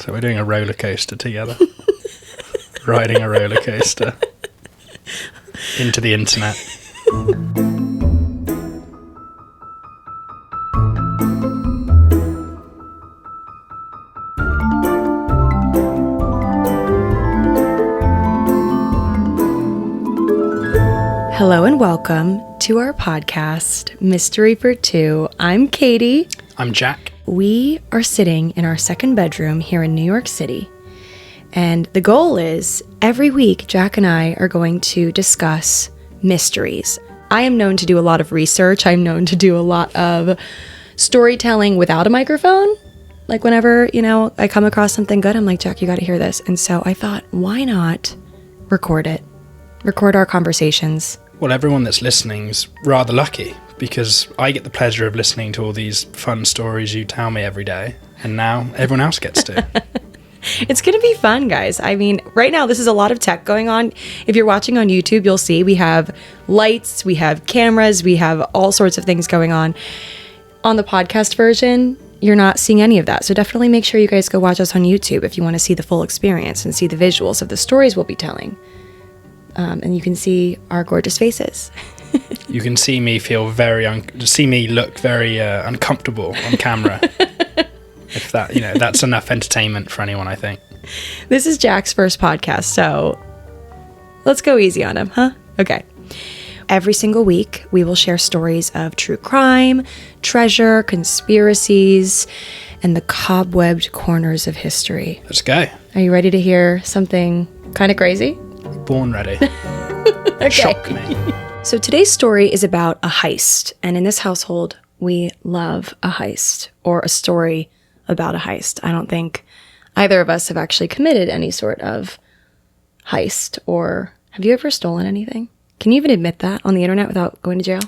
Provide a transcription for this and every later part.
So we're doing a roller coaster together. Riding a roller coaster into the internet. Hello and welcome to our podcast, Mystery for Two. I'm Katie. I'm Jack. We are sitting in our second bedroom here in New York City. And the goal is every week, Jack and I are going to discuss mysteries. I am known to do a lot of research. I'm known to do a lot of storytelling without a microphone. Like whenever, I come across something good, I'm like, Jack, you got to hear this. And so I thought, why not record it? Record our conversations. Well, everyone that's listening is rather lucky because I get the pleasure of listening to all these fun stories you tell me every day, and now everyone else gets to. It's going to be fun, guys. I mean, right now, this is a lot of tech going on. If you're watching on YouTube, you'll see we have lights, we have cameras, we have all sorts of things going on. On the podcast version, you're not seeing any of that. So definitely make sure you guys go watch us on YouTube if you want to see the full experience and see the visuals of the stories we'll be telling. And you can see our gorgeous faces. You can see me look very uncomfortable on camera. If that, that's enough entertainment for anyone, I think. This is Jack's first podcast, so let's go easy on him, huh? Okay. Every single week, we will share stories of true crime, treasure, conspiracies, and the cobwebbed corners of history. Let's go. Are you ready to hear something kind of crazy? Born ready. Okay. Shock me. So today's story is about a heist, and in this household, we love a heist or a story about a heist. I don't think either of us have actually committed any sort of heist, or have you ever stolen anything? Can you even admit that on the internet without going to jail?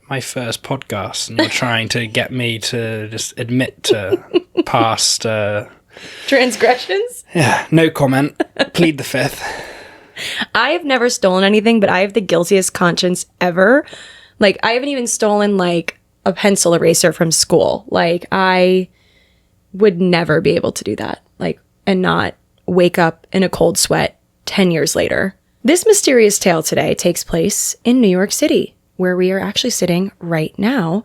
My first podcast, and you're trying to get me to just admit to past... transgressions? Yeah, no comment. Plead the fifth. I have never stolen anything, but I have the guiltiest conscience ever. Like, I haven't even stolen, like, a pencil eraser from school. Like, I would never be able to do that, like, and not wake up in a cold sweat 10 years later. This mysterious tale today takes place in New York City, where we are actually sitting right now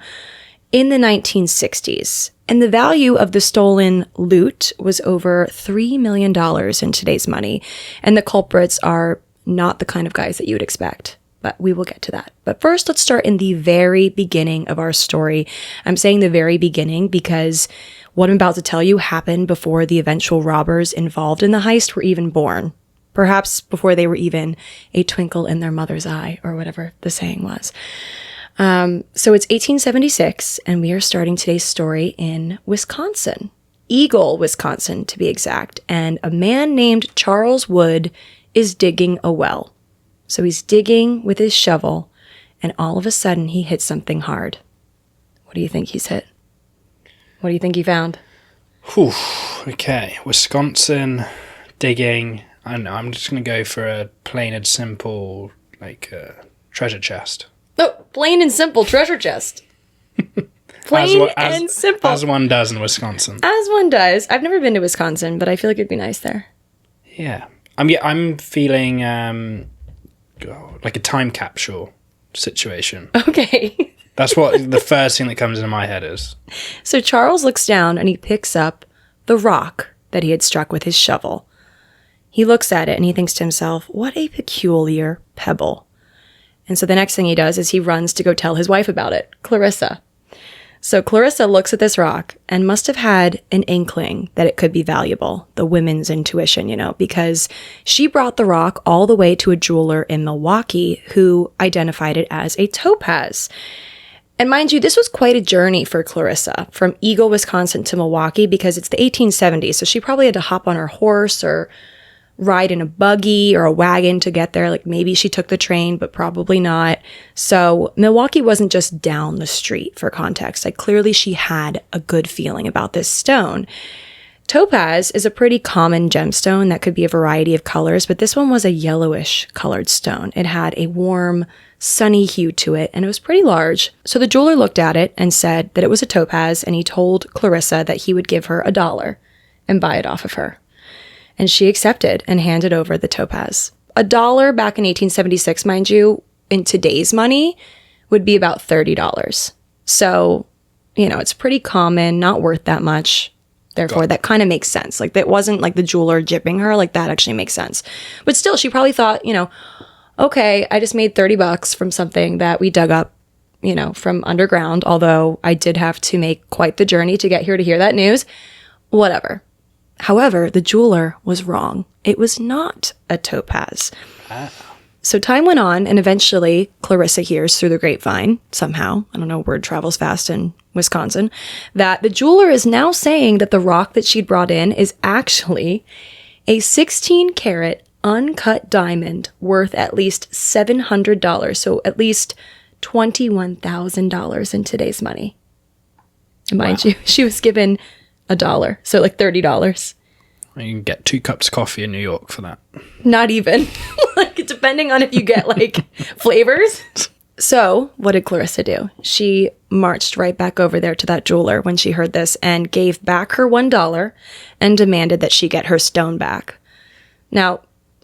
in the 1960s. And the value of the stolen loot was over $3 million in today's money. And the culprits are not the kind of guys that you would expect. But we will get to that. But first, let's start in the very beginning of our story. I'm saying the very beginning because what I'm about to tell you happened before the eventual robbers involved in the heist were even born. Perhaps before they were even a twinkle in their mother's eye, or whatever the saying was. So it's 1876, and we are starting today's story in Wisconsin. Eagle, Wisconsin, to be exact. And a man named Charles Wood is digging a well. So he's digging with his shovel, and all of a sudden he hits something hard. What do you think he's hit? What do you think he found? Whew, okay, Wisconsin, digging. I don't know, I'm just going to go for a plain and simple, treasure chest. Oh, plain and simple treasure chest. Plain and simple. As one does in Wisconsin. As one does. I've never been to Wisconsin, but I feel like it'd be nice there. Yeah. I'm feeling like a time capsule situation. Okay. That's what the first thing that comes into my head is. So Charles looks down and he picks up the rock that he had struck with his shovel. He looks at it and he thinks to himself, what a peculiar pebble. And so the next thing he does is he runs to go tell his wife about it, Clarissa. So Clarissa looks at this rock and must have had an inkling that it could be valuable, the women's intuition, because she brought the rock all the way to a jeweler in Milwaukee who identified it as a topaz. And mind you, this was quite a journey for Clarissa from Eagle, Wisconsin to Milwaukee because it's the 1870s. So she probably had to hop on her horse or ride in a buggy or a wagon to get there. Like maybe she took the train, but probably not. So Milwaukee wasn't just down the street for context. Like clearly she had a good feeling about this stone. Topaz is a pretty common gemstone that could be a variety of colors, but this one was a yellowish colored stone. It had a warm, sunny hue to it, and it was pretty large. So the jeweler looked at it and said that it was a topaz, and he told Clarissa that he would give her $1 and buy it off of her. And she accepted and handed over the topaz. $1 back in 1876, mind you, in today's money would be about $30. So, it's pretty common, not worth that much. Therefore, that kind of makes sense. Like, that wasn't like the jeweler gypping her. Like, that actually makes sense. But still, she probably thought, okay, I just made $30 from something that we dug up, from underground. Although I did have to make quite the journey to get here to hear that news. Whatever. However, the jeweler was wrong. It was not a topaz. Ah. So time went on, and eventually Clarissa hears through the grapevine, somehow, I don't know, word travels fast in Wisconsin, that the jeweler is now saying that the rock that she'd brought in is actually a 16-carat uncut diamond worth at least $700, so at least $21,000 in today's money. And mind you, she was given $1, so like $30. You can get 2 cups of coffee in New York for that. Not even. Like, depending on if you get, like, flavors. So, what did Clarissa do? She marched right back over there to that jeweler when she heard this and gave back her $1 and demanded that she get her stone back. Now,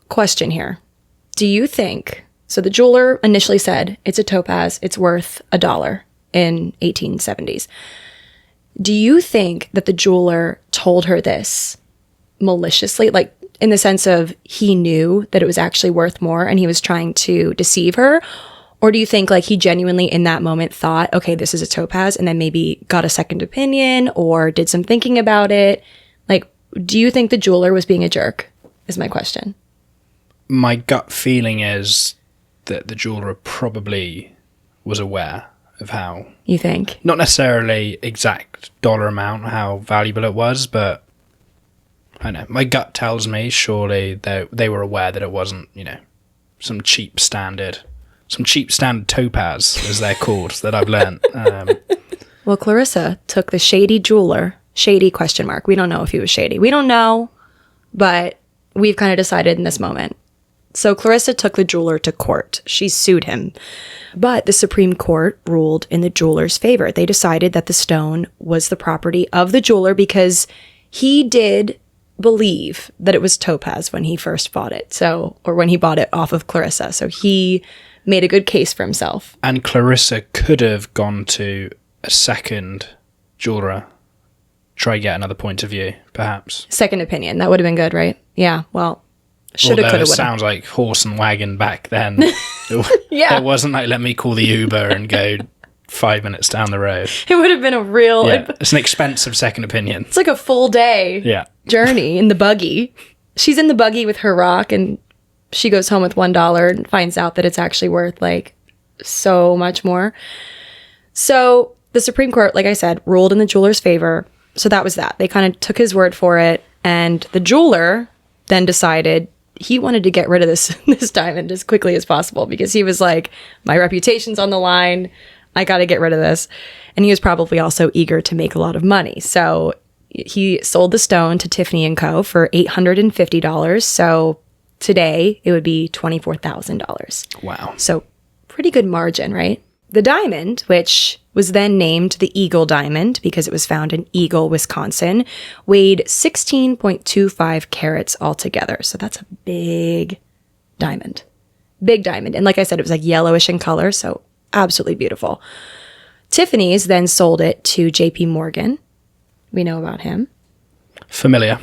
question here. Do you think... So, the jeweler initially said, it's a topaz, it's worth $1 in 1870s. Do you think that the jeweler told her this maliciously, like in the sense of he knew that it was actually worth more and he was trying to deceive her? Or do you think like he genuinely in that moment thought, okay, this is a topaz, and then maybe got a second opinion or did some thinking about it? Like, do you think the jeweler was being a jerk is my question. My gut feeling is that the jeweler probably was aware of how... You think? Not necessarily exact dollar amount, how valuable it was, but I don't know. My gut tells me surely they were aware that it wasn't, some cheap standard topaz, as they're called, that I've learned. Well, Clarissa took the shady jeweler, shady ? We don't know if he was shady. We don't know, but we've kind of decided in this moment. So Clarissa took the jeweler to court. She sued him. But the Supreme Court ruled in the jeweler's favor. They decided that the stone was the property of the jeweler because he did believe that it was topaz when he first bought it. Or when he bought it off of Clarissa. So he made a good case for himself. And Clarissa could have gone to a second jeweler, try get another point of view, perhaps. Second opinion. That would have been good, right? Yeah, well... Shoulda, coulda, woulda. Sounds like horse and wagon back then. Yeah. It wasn't like, let me call the Uber and go 5 minutes down the road. It would have been a real... Yeah. It's an expensive second opinion. It's like a full day journey in the buggy. She's in the buggy with her rock, and she goes home with $1 and finds out that it's actually worth, like, so much more. So the Supreme Court, like I said, ruled in the jeweler's favor. So that was that. They kind of took his word for it. And the jeweler then decided... he wanted to get rid of this diamond as quickly as possible because he was like, my reputation's on the line. I got to get rid of this. And he was probably also eager to make a lot of money. So he sold the stone to Tiffany & Co. for $850. So today it would be $24,000. Wow. So pretty good margin, right? The diamond, which was then named the Eagle Diamond because it was found in Eagle, Wisconsin, weighed 16.25 carats altogether. So that's a big diamond. Big diamond. And like I said, it was like yellowish in color, so absolutely beautiful. Tiffany's then sold it to J.P. Morgan. We know about him. Familiar.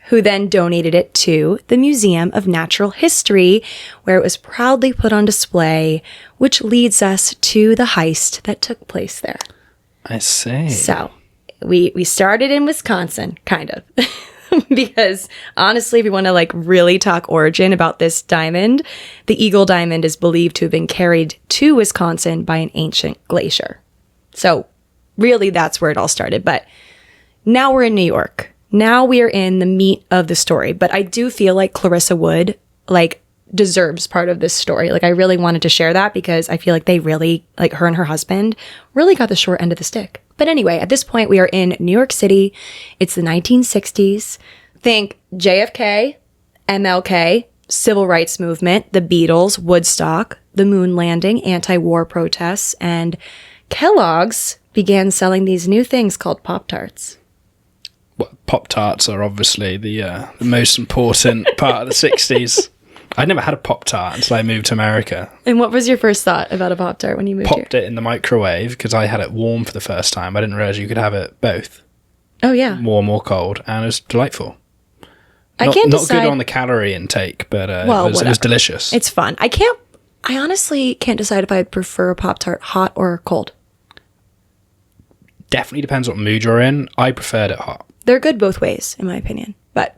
Who then donated it to the Museum of Natural History, where it was proudly put on display, which leads us to the heist that took place there. I see. So, we started in Wisconsin, kind of. Because, honestly, if you want to, like, really talk origin about this diamond, the Eagle Diamond is believed to have been carried to Wisconsin by an ancient glacier. So, really, that's where it all started. But now we're in New York. Now we are in the meat of the story, but I do feel like Clarissa Wood, like, deserves part of this story. Like, I really wanted to share that because I feel like they really, like, her and her husband really got the short end of the stick. But anyway, at this point, we are in New York City. It's the 1960s. Think JFK, MLK, Civil Rights Movement, the Beatles, Woodstock, the moon landing, anti-war protests, and Kellogg's began selling these new things called Pop-Tarts. Pop-Tarts are obviously the most important part of the 60s. I never had a Pop-Tart until I moved to America. And what was your first thought about a Pop-Tart when you moved Popped here? it in the microwave because I had it warm for the first time. I didn't realise you could have it both. Oh, yeah. Warm or cold. And it was delightful. I can't decide. Not good on the calorie intake, but it was delicious. It's fun. I honestly can't decide if I'd prefer a Pop-Tart hot or cold. Definitely depends what mood you're in. I preferred it hot. They're good both ways, in my opinion. But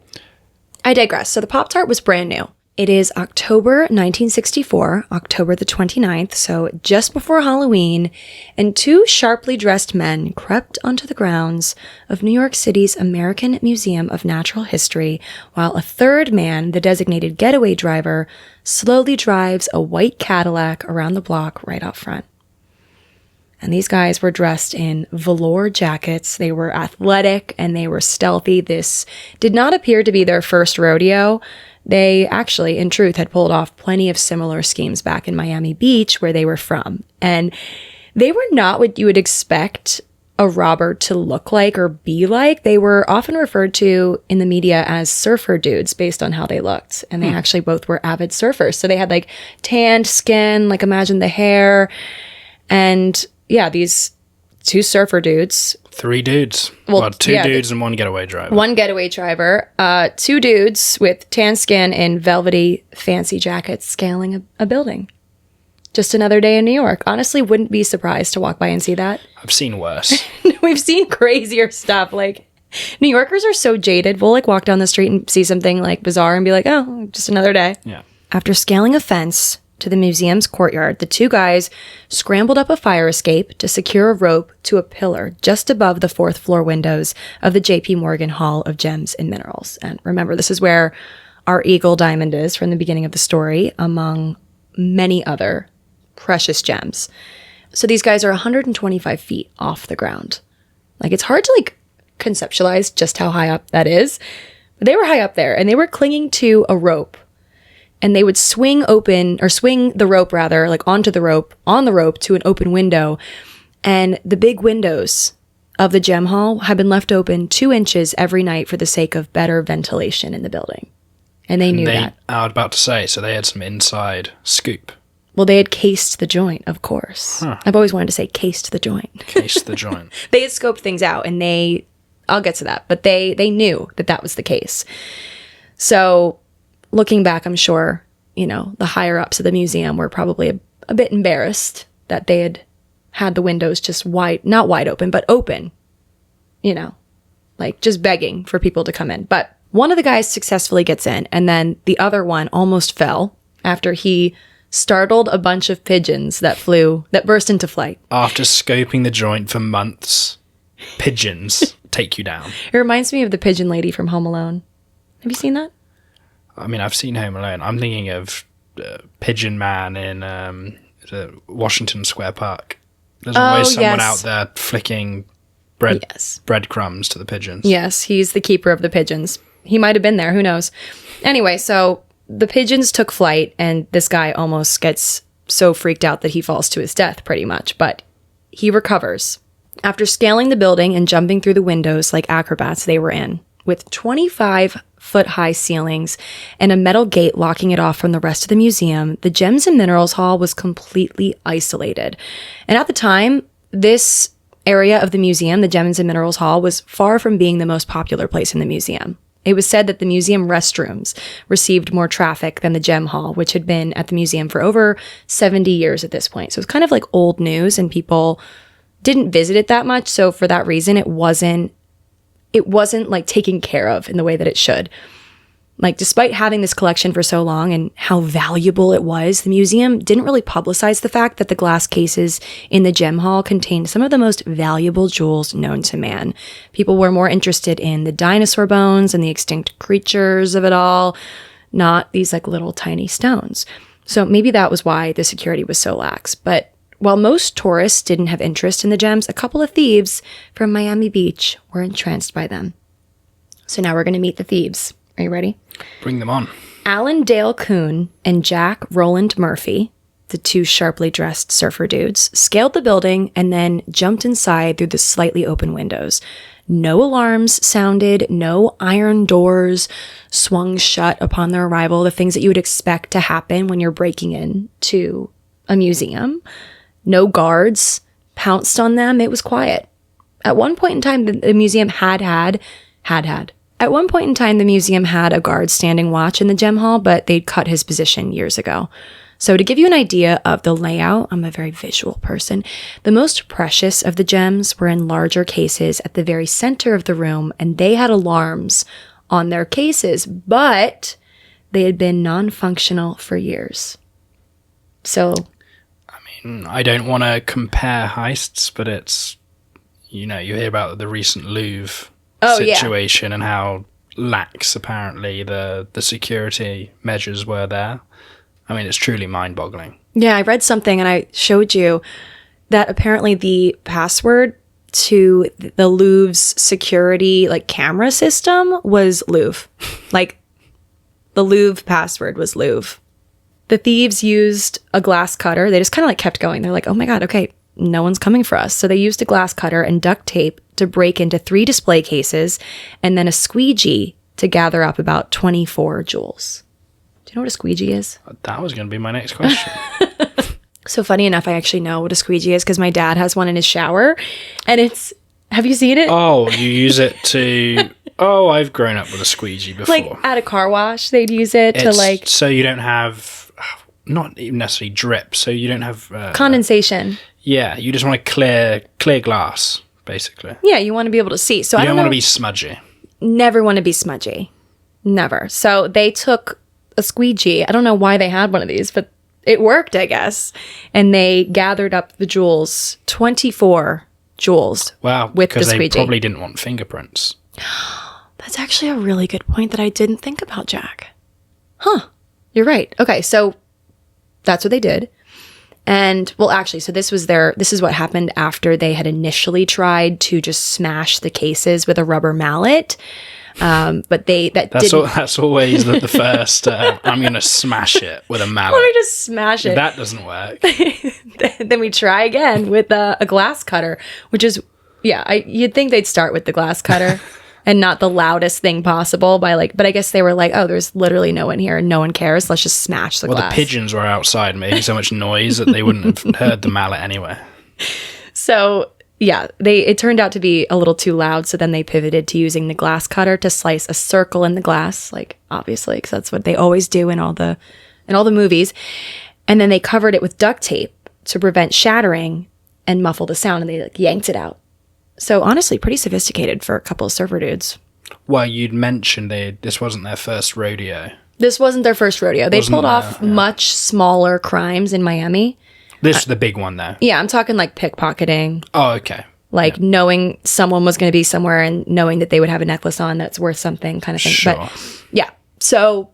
I digress. So the Pop-Tart was brand new. It is October 1964, October the 29th, so just before Halloween, and two sharply dressed men crept onto the grounds of New York City's American Museum of Natural History, while a third man, the designated getaway driver, slowly drives a white Cadillac around the block right out front. And these guys were dressed in velour jackets. They were athletic and they were stealthy. This did not appear to be their first rodeo. They actually, in truth, had pulled off plenty of similar schemes back in Miami Beach, where they were from. And they were not what you would expect a robber to look like or be like. They were often referred to in the media as surfer dudes based on how they looked. And they actually both were avid surfers. So they had like tanned skin, like imagine the hair. And yeah, these two surfer dudes. Three dudes. Well, two dudes and one getaway driver. One getaway driver. Two dudes with tan skin and velvety fancy jackets scaling a building. Just another day in New York. Honestly, wouldn't be surprised to walk by and see that. I've seen worse. We've seen crazier stuff. Like, New Yorkers are so jaded. We'll like walk down the street and see something like bizarre and be like, oh, just another day. Yeah. After scaling a fence to the museum's courtyard, the two guys scrambled up a fire escape to secure a rope to a pillar just above the fourth floor windows of the J.P. Morgan Hall of Gems and Minerals. And remember, this is where our eagle diamond is from the beginning of the story, among many other precious gems. So these guys are 125 feet off the ground. Like, it's hard to like conceptualize just how high up that is. But they were high up there and they were clinging to a rope. And they would swing the rope rather, like on the rope to an open window. And the big windows of the gem hall had been left open 2 inches every night for the sake of better ventilation in the building. And they knew that. I was about to say, so they had some inside scoop. Well, they had cased the joint, of course. Huh. I've always wanted to say cased the joint. Cased the joint. They had scoped things out and I'll get to that, but they knew that was the case. So looking back, I'm sure, the higher ups of the museum were probably a bit embarrassed that they had the windows just not wide open, but open, like just begging for people to come in. But one of the guys successfully gets in, and then the other one almost fell after he startled a bunch of pigeons that burst into flight. After scoping the joint for months, pigeons take you down. It reminds me of the pigeon lady from Home Alone. Have you seen that? I mean, I've seen Home Alone. I'm thinking of Pigeon Man in Washington Square Park. There's always someone out there flicking breadcrumbs to the pigeons. Yes, he's the keeper of the pigeons. He might have been there. Who knows? Anyway, so the pigeons took flight, and this guy almost gets so freaked out that he falls to his death, pretty much. But he recovers. After scaling the building and jumping through the windows like acrobats they were in, with 25-foot-high ceilings and a metal gate locking it off from the rest of the museum, the Gems and Minerals Hall was completely isolated. And at the time, this area of the museum, the Gems and Minerals Hall, was far from being the most popular place in the museum. It was said that the museum restrooms received more traffic than the Gem Hall, which had been at the museum for over 70 years at this point. So it's kind of like old news, and people didn't visit it that much. So for that reason, it wasn't like taken care of in the way that it should. Like, despite having this collection for so long and how valuable it was, the museum didn't really publicize the fact that the glass cases in the Gem Hall contained some of the most valuable jewels known to man. People were more interested in the dinosaur bones and the extinct creatures of it all, not these like little tiny stones. So maybe that was why the security was so lax. But while most tourists didn't have interest in the gems, a couple of thieves from Miami Beach were entranced by them. So now we're going to meet the thieves. Are you ready? Bring them on. Alan Dale Kuhn and Jack Roland Murphy the two sharply dressed surfer dudes, scaled the building, and then jumped inside through the slightly open windows. No alarms sounded, no iron doors swung shut upon their arrival, the things that you would expect to happen when you're breaking into a museum. No guards pounced on them. It was quiet. At one point in time, the museum had At one point in time, the museum had a guard standing watch in the gem hall, but they'd cut his position years ago. So to give you an idea of the layout, I'm a very visual person. The most precious of the gems were in larger cases at the very center of the room, and they had alarms on their cases, but they had been non-functional for years. So, I don't want to compare heists, but it's, you hear about the recent Louvre situation and how lax apparently the security measures were there. It's truly mind-boggling. Yeah, I read something and I showed you that apparently the password to the Louvre's security camera system was Louvre. The Louvre password was Louvre. The thieves used a glass cutter. They just kind of kept going. They're like, oh my God, okay, no one's coming for us. So they used a glass cutter and duct tape to break into 3 display cases and then a squeegee to gather up about 24 jewels. Do you know what a squeegee is? That was going to be my next question. So funny enough, I actually know what a squeegee is because my dad has one in his shower and have you seen it? Oh, you use it to... Oh, I've grown up with a squeegee before. At a car wash, they'd use it So you don't have... Not even necessarily drip, so you don't have... condensation. Yeah, you just want a clear glass, basically. Yeah, you want to be able to see. So you I don't want to know, be smudgy. Never want to be smudgy. Never. So they took a squeegee. I don't know why they had one of these, but it worked, I guess. And they gathered up the jewels, 24 jewels. Wow, with the squeegee. Because they probably didn't want fingerprints. That's actually a really good point that I didn't think about, Jack. Huh. You're right. Okay, so that's what they did. And, well, actually, so this is what happened after they had initially tried to just smash the cases with a rubber mallet. But that's always the first, I'm going to smash it with a mallet. Let me just smash it. If that doesn't work. Then we try again with a glass cutter, which is, you'd think they'd start with the glass cutter. And not the loudest thing possible but I guess they were like, oh, there's literally no one here and no one cares. Let's just smash the glass. Well, the pigeons were outside making so much noise that they wouldn't have heard the mallet anyway. So, yeah, it turned out to be a little too loud. So then they pivoted to using the glass cutter to slice a circle in the glass, obviously, because that's what they always do in all the movies. And then they covered it with duct tape to prevent shattering and muffle the sound. And they yanked it out. So honestly, pretty sophisticated for a couple of surfer dudes. Well, you'd mentioned this wasn't their first rodeo. This wasn't their first rodeo. They pulled off much smaller crimes in Miami. This is the big one, though. Yeah, I'm talking pickpocketing. Oh, okay. Knowing someone was going to be somewhere and knowing that they would have a necklace on that's worth something kind of thing. Sure. But yeah. So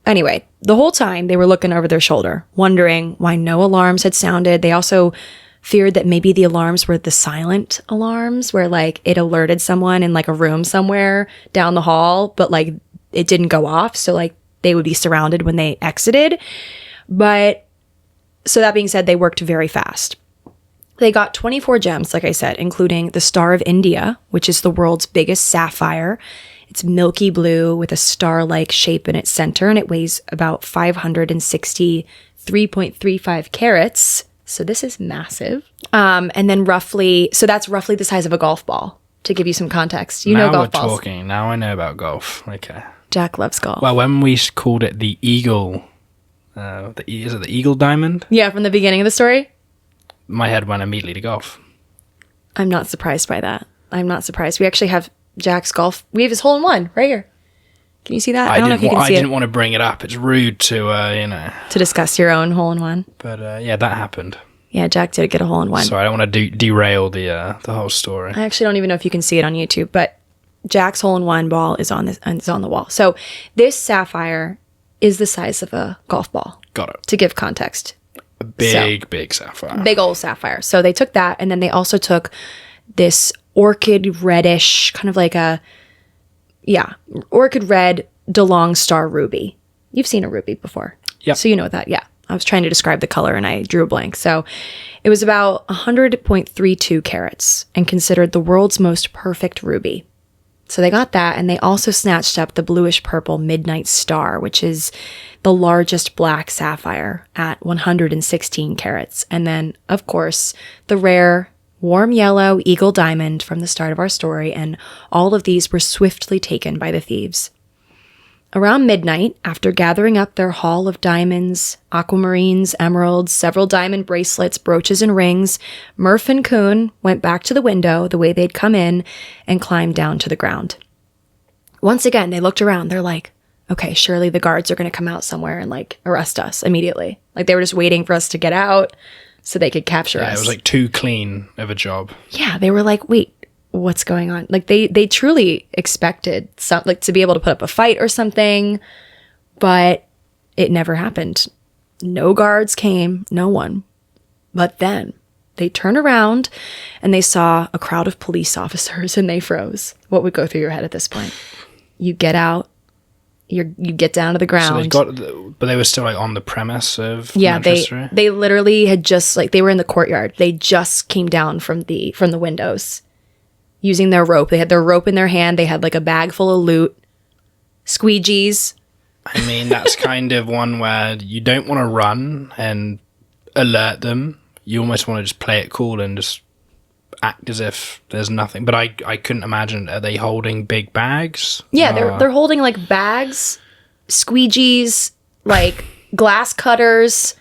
anyway, the whole time they were looking over their shoulder, wondering why no alarms had sounded. They also feared that maybe the alarms were the silent alarms where it alerted someone in a room somewhere down the hall, but it didn't go off. So they would be surrounded when they exited. But so that being said, they worked very fast. They got 24 gems, like I said, including the Star of India, which is the world's biggest sapphire. It's milky blue with a star-like shape in its center, and it weighs about 563.35 carats. So this is massive. And then that's roughly the size of a golf ball, to give you some context. You know golf balls. Now we're talking. Now I know about golf. Okay. Jack loves golf. Well, when we called it the Eagle, is it the Eagle Diamond? Yeah, from the beginning of the story? My head went immediately to golf. I'm not surprised by that. I'm not surprised. We actually have Jack's golf. We have his hole-in-one right here. Can you see that? I don't know if you can see it. I didn't want to bring it up. It's rude to, to discuss your own hole-in-one. But, that happened. Yeah, Jack did get a hole-in-one. Sorry, I don't want to derail the whole story. I actually don't even know if you can see it on YouTube, but Jack's hole-in-one ball is on the wall. So this sapphire is the size of a golf ball. Got it. To give context. A big sapphire. Big old sapphire. So they took that, and then they also took this orchid reddish, kind of orchid red DeLong Star ruby. You've seen a ruby before. Yeah. So you know that, yeah. I was trying to describe the color and I drew a blank. So it was about 100.32 carats and considered the world's most perfect ruby. So they got that, and they also snatched up the bluish purple midnight star, which is the largest black sapphire at 116 carats. And then, of course, the rare warm yellow eagle diamond from the start of our story, and all of these were swiftly taken by the thieves. Around midnight, after gathering up their haul of diamonds, aquamarines, emeralds, several diamond bracelets, brooches, and rings, Murph and Coon went back to the window the way they'd come in and climbed down to the ground. Once again, they looked around. They're like, okay, surely the guards are going to come out somewhere and like arrest us immediately. Like they were just waiting for us to get out so they could capture us. It was like too clean of a job. Yeah, they were like, wait, what's going on? Like they truly expected like to be able to put up a fight or something, but it never happened. No guards came, no one. But then they turned around and they saw a crowd of police officers and they froze. What would go through your head at this point? You get out, you get down to the ground. So but they were still like on the premise of yeah. Manchester? They literally had just like they were in the courtyard. They just came down from the windows. Using their rope. They had their rope in their hand. They had like a bag full of loot. Squeegees. I mean, that's kind of one where you don't want to run and alert them. You almost want to just play it cool and just act as if there's nothing. But I couldn't imagine, are they holding big bags? Yeah, they're holding like bags, squeegees, like glass cutters,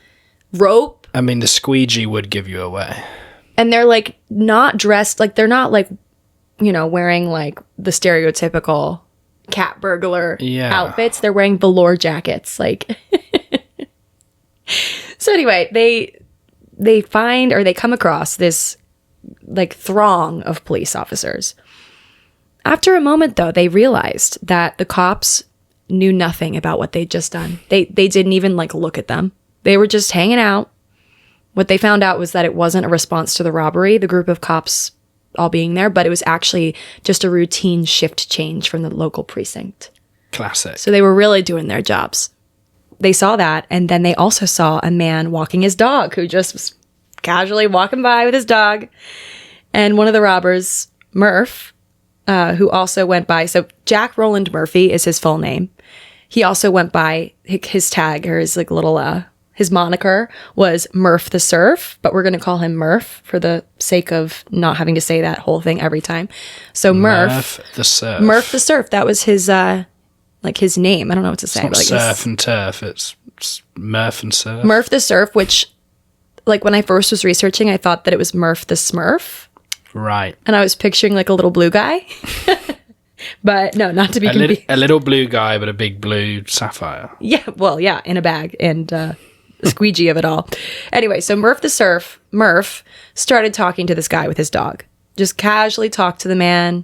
rope. I mean, the squeegee would give you away. And they're like not dressed, like they're not like, you know, wearing like the stereotypical cat burglar outfits. They're wearing velour jackets. Like, so anyway, they find or they come across this like throng of police officers. After a moment, though, they realized that the cops knew nothing about what they'd just done. They didn't even like look at them. They were just hanging out. What they found out was that it wasn't a response to the robbery, the group of cops all being there, but it was actually just a routine shift change from the local precinct. Classic. So they were really doing their jobs. They saw that, and then they also saw a man walking his dog who just was casually walking by with his dog. And one of the robbers, Murph, who also went by, so Jack Roland Murphy is his full name. He also went by his tag or his like little his moniker was Murph the Surf, but we're going to call him Murph for the sake of not having to say that whole thing every time. So Murph the Surf. Murph the Surf. That was his like his name. I don't know what to say. It's not but like surf and turf. It's Murph and Surf. Murph the Surf, which like when I first was researching, I thought that it was Murph the Smurf. Right. And I was picturing like a little blue guy. But no, not to be confused. A little blue guy, but a big blue sapphire. Yeah, well, yeah, in a bag and the squeegee of it all. Anyway, so Murph the Surf, Murph, started talking to this guy with his dog. Just casually talked to the man.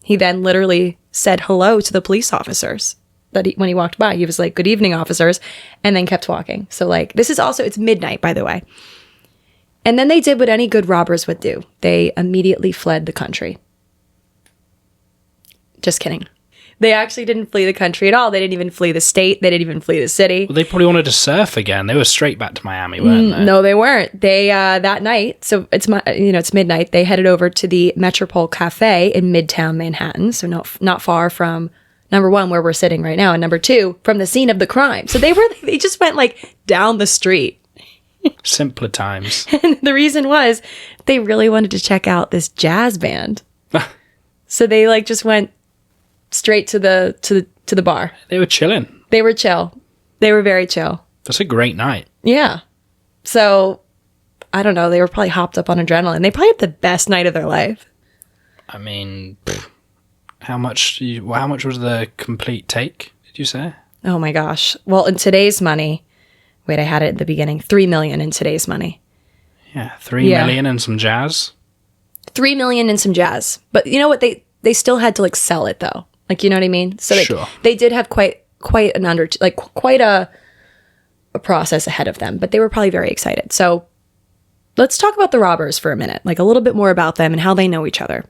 He then literally said hello to the police officers when he walked by. He was like, "Good evening, officers," and then kept walking. So like, this is also, it's midnight, by the way. And then they did what any good robbers would do. They immediately fled the country. Just kidding. They actually didn't flee the country at all. They didn't even flee the state. They didn't even flee the city. Well, they probably wanted to surf again. They were straight back to Miami, weren't they? No, they weren't. They that night, so it's midnight. They headed over to the Metropole Cafe in Midtown Manhattan, so not far from number one where we're sitting right now, and number two from the scene of the crime. So they just went like down the street. Simpler times. And the reason was they really wanted to check out this jazz band. So they like just went straight to the bar. They were chilling. They were chill. They were very chill. That's a great night. Yeah. So I don't know. They were probably hopped up on adrenaline. They probably had the best night of their life. I mean, how much was the complete take? Did you say? Oh my gosh. Well, in today's money, wait, I had it at the beginning. 3 million in today's money. Yeah, 3 million and some jazz. 3 million and some jazz. But you know what? They still had to like sell it though. Like, you know what I mean? So sure. They did have quite a process ahead of them, but they were probably very excited. So let's talk about the robbers for a minute, like a little bit more about them and how they know each other.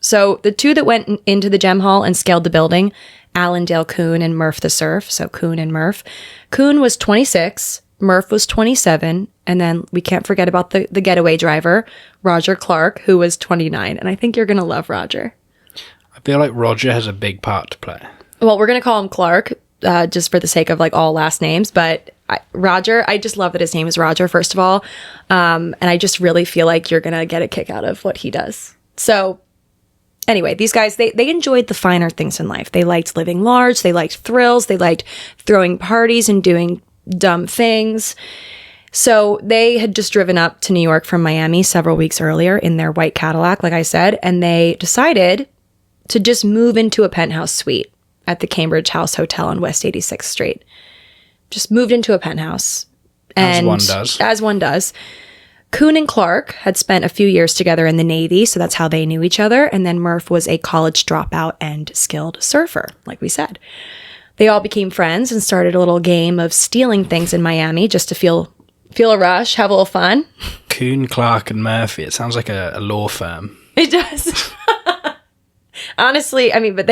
So the two that went into the gem hall and scaled the building, Allendale Coon and Murph the Surf. So Coon and Murph. Coon was 26 Murph was 27. And then we can't forget about the getaway driver, Roger Clark, who was 29. And I think you're going to love Roger. I feel like Roger has a big part to play. Well, we're going to call him Clark just for the sake of like all last names. But Roger, I just love that his name is Roger, first of all. And I just really feel like you're going to get a kick out of what he does. So anyway, these guys, they enjoyed the finer things in life. They liked living large. They liked thrills. They liked throwing parties and doing dumb things. So they had just driven up to New York from Miami several weeks earlier in their white Cadillac, like I said, and they decided to just move into a penthouse suite at the Cambridge House Hotel on West 86th Street. Just moved into a penthouse. And as one does. Kuhn and Clark had spent a few years together in the Navy, so that's how they knew each other. And then Murph was a college dropout and skilled surfer, like we said. They all became friends and started a little game of stealing things in Miami just to feel a rush, have a little fun. Kuhn, Clark, and Murphy. It sounds like a law firm. It does. Honestly, I mean, but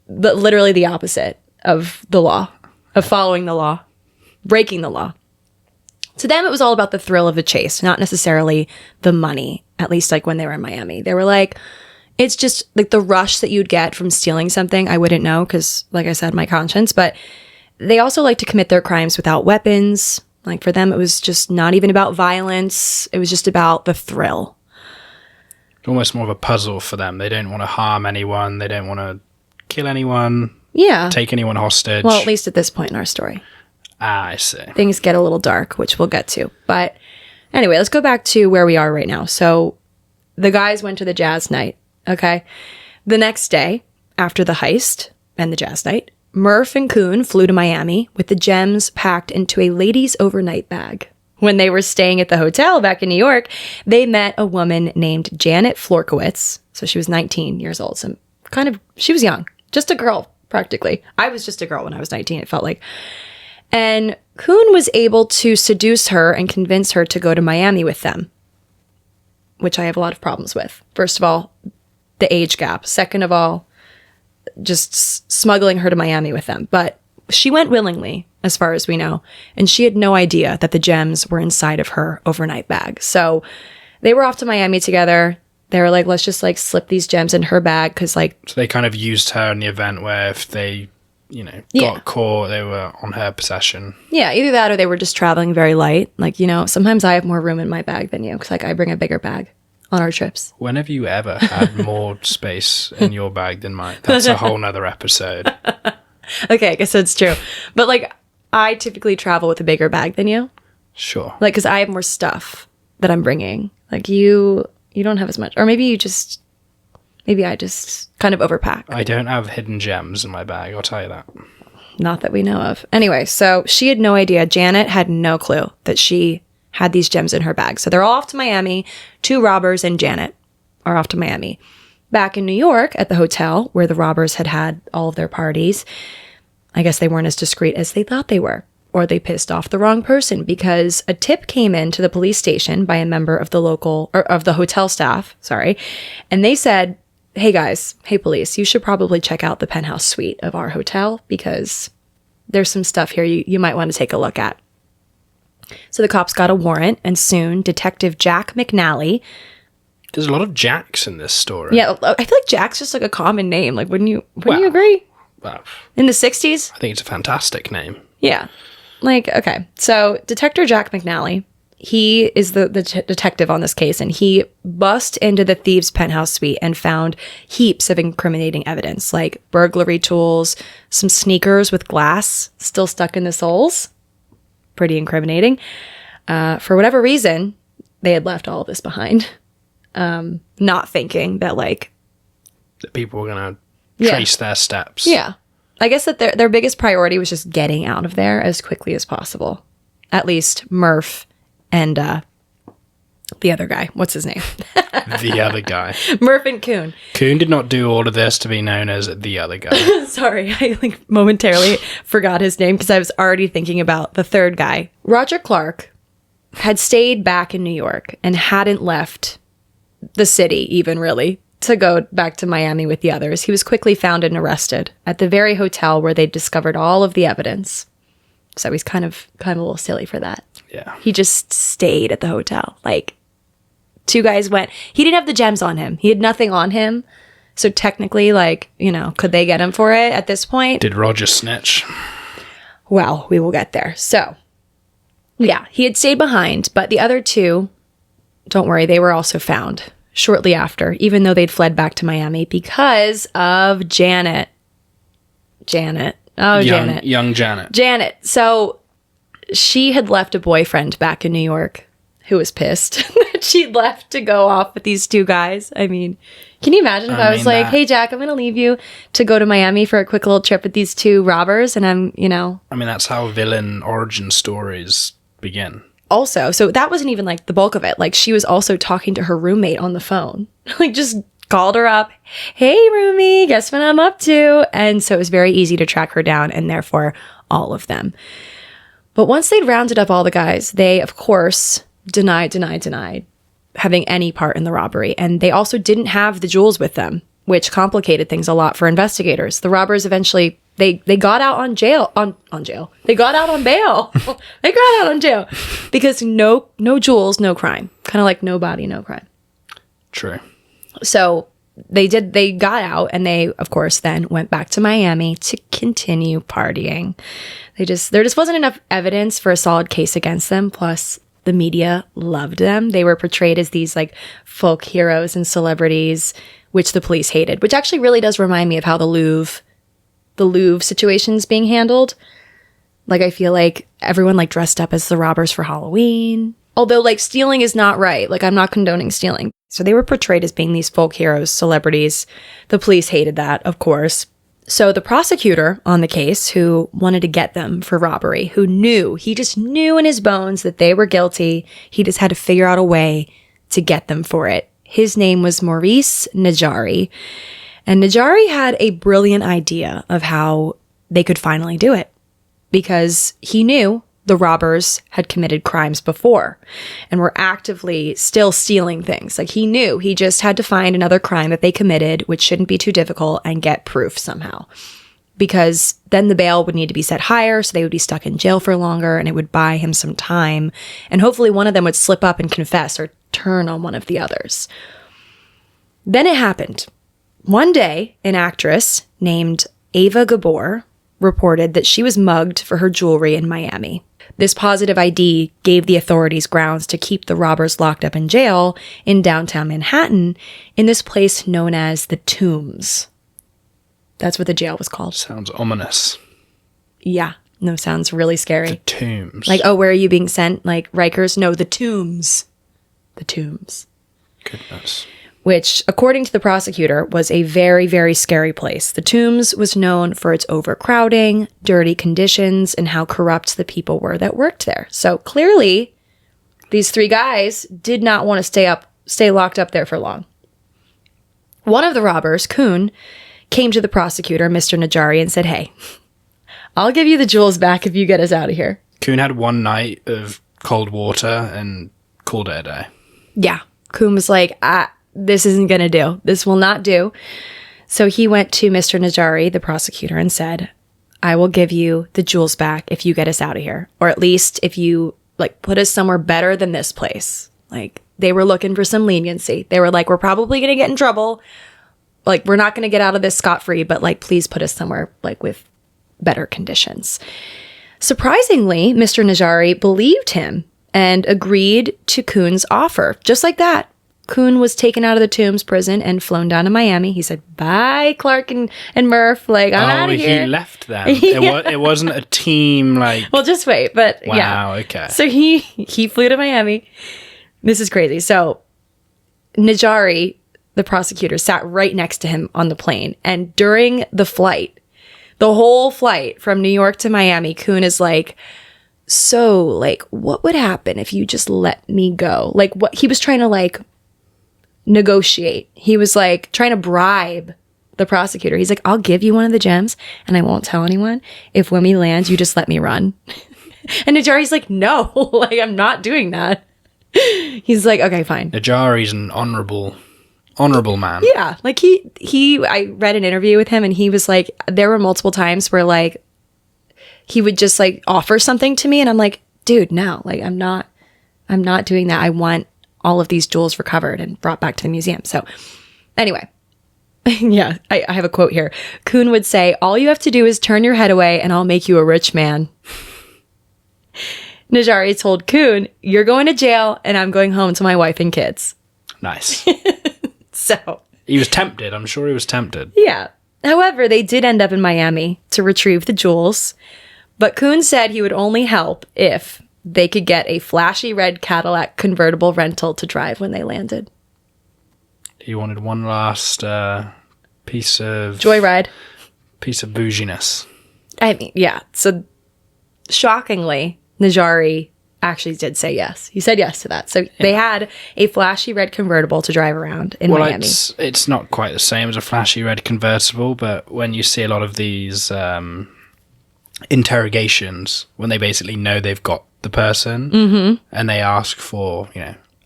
literally the opposite of the law, of following the law, breaking the law. To them, it was all about the thrill of the chase, not necessarily the money, at least like when they were in Miami. They were like, it's just like the rush that you'd get from stealing something. I wouldn't know because, like I said, my conscience. But they also like to commit their crimes without weapons. Like for them, it was just not even about violence. It was just about the thrill. Almost more of a puzzle for them. They don't want to harm anyone. They don't want to kill anyone. Yeah. Take anyone hostage. Well, at least at this point in our story. Ah, I see. Things get a little dark, which we'll get to. But anyway, let's go back to where we are right now. So the guys went to the jazz night, okay? The next day, after the heist and the jazz night, Murph and Kuhn flew to Miami with the gems packed into a ladies' overnight bag. When they were staying at the hotel back in New York, they met a woman named Janet Florkowitz. So she was 19 years old. So she was young. Just a girl, practically. I was just a girl when I was 19, it felt like. And Kuhn was able to seduce her and convince her to go to Miami with them, which I have a lot of problems with. First of all, the age gap. Second of all, just smuggling her to Miami with them. But she went willingly, as far as we know, and she had no idea that the gems were inside of her overnight bag. So they were off to Miami together. They were like, let's just like slip these gems in her bag because like... So they kind of used her in the event where if they... got caught, they were on her possession. Yeah, either that or they were just traveling very light. Like, sometimes I have more room in my bag than you because, like, I bring a bigger bag on our trips. When have you ever had more space in your bag than mine? That's a whole nother episode. Okay, I guess that's true. But, like, I typically travel with a bigger bag than you. Sure. Like, because I have more stuff that I'm bringing. Like, you don't have as much. Or maybe I just kind of overpack. I don't have hidden gems in my bag, I'll tell you that. Not that we know of. Anyway, so she had no idea. Janet had no clue that she had these gems in her bag. So they're all off to Miami. 2 robbers and Janet are off to Miami. Back in New York at the hotel where the robbers had all of their parties, I guess they weren't as discreet as they thought they were. Or they pissed off the wrong person because a tip came in to the police station by a member of the hotel staff, and they said, hey guys, hey police, you should probably check out the penthouse suite of our hotel because there's some stuff here you might want to take a look at. So the cops got a warrant and soon Detective Jack McNally. There's a lot of Jacks in this story. Yeah, I feel like Jack's just like a common name. Like, wouldn't you agree? Well, in the 60s? I think it's a fantastic name. Yeah. Like, okay. So Detective Jack McNally, he is the detective on this case, and he bust into the thieves' penthouse suite and found heaps of incriminating evidence, like burglary tools, some sneakers with glass still stuck in the soles. Pretty incriminating. For whatever reason, they had left all of this behind, not thinking that, like... that people were going to trace their steps. Yeah. I guess that their biggest priority was just getting out of there as quickly as possible. At least Murph and the other guy. What's his name? The other guy. Murph and Kuhn. Kuhn did not do all of this to be known as the other guy. Sorry, I momentarily forgot his name because I was already thinking about the third guy. Roger Clark had stayed back in New York and hadn't left the city even really to go back to Miami with the others. He was quickly found and arrested at the very hotel where they discovered all of the evidence. So he's kind of a little silly for that. Yeah. He just stayed at the hotel. Like, two guys went. He didn't have the gems on him. He had nothing on him. So technically, like, you know, could they get him for it at this point? Did Roger snitch? Well, we will get there. So, yeah, he had stayed behind, but the other two, don't worry, they were also found shortly after, even though they'd fled back to Miami because of Janet. Janet. Oh, Janet. Young Janet. Janet. So she had left a boyfriend back in New York who was pissed that she'd left to go off with these two guys. I mean, can you imagine if I was like, hey, Jack, I'm going to leave you to go to Miami for a quick little trip with these two robbers, and I'm, you know. I mean, that's how villain origin stories begin. Also, so that wasn't even like the bulk of it. Like, she was also talking to her roommate on the phone. Like, just called her up. Hey, roomie, guess what I'm up to? And so it was very easy to track her down, and therefore all of them. But once they'd rounded up all the guys, they, of course, denied having any part in the robbery. And they also didn't have the jewels with them, which complicated things a lot for investigators. The robbers eventually, they got out on jail. They got out on bail. They got out on jail because no jewels, no crime. Kind of like no body, no crime. True. So they got out, and they, of course, then went back to Miami to continue partying. There just wasn't enough evidence for a solid case against them. Plus, the media loved them. They were portrayed as these like folk heroes and celebrities, which the police hated, which actually really does remind me of how the Louvre situation's being handled. Like, I feel like everyone like dressed up as the robbers for Halloween. Although, like, stealing is not right. Like, I'm not condoning stealing. So they were portrayed as being these folk heroes, celebrities. The police hated that, of course. So the prosecutor on the case, who wanted to get them for robbery, he just knew in his bones that they were guilty. He just had to figure out a way to get them for it. His name was Maurice Najari. And Najari had a brilliant idea of how they could finally do it, because he knew the robbers had committed crimes before and were actively still stealing things. Like, he knew he just had to find another crime that they committed, which shouldn't be too difficult, and get proof somehow. Because then the bail would need to be set higher, so they would be stuck in jail for longer, and it would buy him some time. And hopefully one of them would slip up and confess or turn on one of the others. Then it happened. One day, an actress named Ava Gabor reported that she was mugged for her jewelry in Miami. This positive ID gave the authorities grounds to keep the robbers locked up in jail in downtown Manhattan in this place known as the Tombs. That's what the jail was called. Sounds ominous. Yeah. No, sounds really scary. The Tombs. Like, oh, where are you being sent? Like, Rikers? No, the Tombs. The Tombs. Goodness. Which, according to the prosecutor, was a very, very scary place. The Tombs was known for its overcrowding, dirty conditions, and how corrupt the people were that worked there. So clearly, these three guys did not want to stay locked up there for long. One of the robbers, Kuhn, came to the prosecutor, Mr. Najari, and said, hey, I'll give you the jewels back if you get us out of here. Kuhn had one night of cold water and called it a day. Yeah. Kuhn was like, this isn't going to do. This will not do. So he went to Mr. Najari, the prosecutor, and said, I will give you the jewels back if you get us out of here. Or at least if you like put us somewhere better than this place. Like, they were looking for some leniency. They were like, we're probably going to get in trouble. Like, we're not going to get out of this scot-free, but like, please put us somewhere like with better conditions. Surprisingly, Mr. Najari believed him and agreed to Kuhn's offer. Just like that. Kuhn was taken out of the Tombs prison and flown down to Miami. He said, bye, Clark and Murph. Like, I'm out of here. He left them. It wasn't a team, like... Well, just wait. But wow, yeah. Okay. So he flew to Miami. This is crazy. So Najari, the prosecutor, sat right next to him on the plane. And during the flight, the whole flight from New York to Miami, Kuhn is like, so, like, what would happen if you just let me go? Like, what he was trying to, like, negotiate. He was like trying to bribe the prosecutor. He's like, I'll give you one of the gems and I won't tell anyone if when we land, you just let me run. And Najari's like, no, like, I'm not doing that. He's like, okay, fine. Najari's an honorable man. Yeah. Like I read an interview with him and he was like, there were multiple times where like he would just like offer something to me, and I'm like, dude, no, like I'm not doing that. I want all of these jewels recovered and brought back to the museum. So anyway, yeah, I have a quote here. Kuhn would say, all you have to do is turn your head away and I'll make you a rich man. Najari told Kuhn, you're going to jail and I'm going home to my wife and kids. Nice. So He was tempted. I'm sure he was tempted. yeah. However, they did end up in Miami to retrieve the jewels, but Kuhn said he would only help if they could get a flashy red Cadillac convertible rental to drive when they landed. He wanted one last piece of Joyride. piece of bouginess. I mean, yeah. So shockingly, Najari actually did say yes. He said yes to that. So they had a flashy red convertible to drive around in Miami. It's not quite the same as a flashy red convertible, but when you see a lot of these interrogations, when they basically know they've got the person and they ask for,